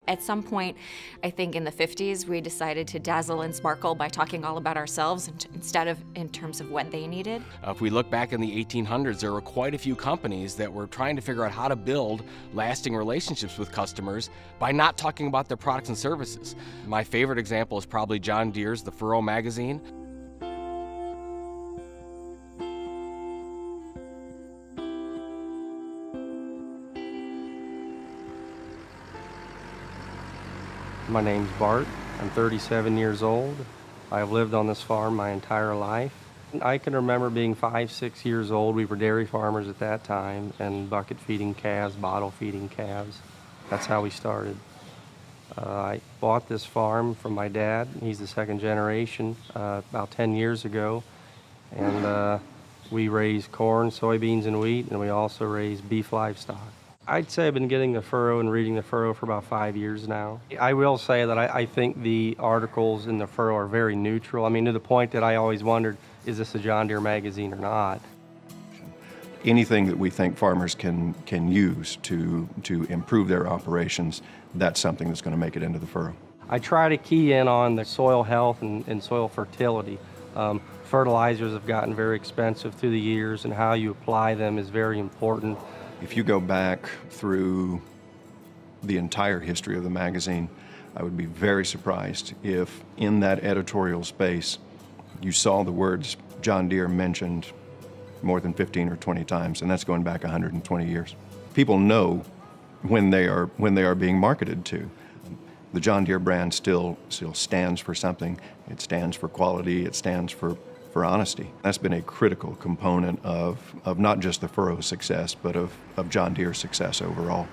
At some point, I think in the 50s, we decided to dazzle and sparkle by talking all about ourselves instead of in terms of what they needed. If we look back in the 1800s, there were quite a few companies that were trying to figure out how to build lasting relationships with customers by not talking about their products and services. My favorite example is probably John Deere's The Furrow magazine. My name's Bart. I'm 37 years old. I've lived on this farm my entire life. I can remember being 5, 6 years old. We were dairy farmers at that time and bucket feeding calves, bottle feeding calves. That's how we started. I bought this farm from my dad. He's the second generation about 10 years ago. And we raise corn, soybeans, and wheat, and we also raise beef livestock. I'd say I've been getting the furrow and reading the furrow for about 5 years now. I will say that I think the articles in the furrow are very neutral. I mean, to the point that I always wondered, is this a John Deere magazine or not? Anything that we think farmers can use to improve their operations, that's something that's going to make it into the furrow. I try to key in on the soil health and soil fertility. Fertilizers have gotten very expensive through the years, and how you apply them is very important. If you go back through the entire history of the magazine, I would be very surprised if in that editorial space you saw the words John Deere mentioned more than 15 or 20 times, and that's going back 120 years. People know when they are being marketed to. The John Deere brand still stands for something. It stands for quality, it stands for honesty. That's been a critical component of not just the furrow success, but of John Deere's success overall.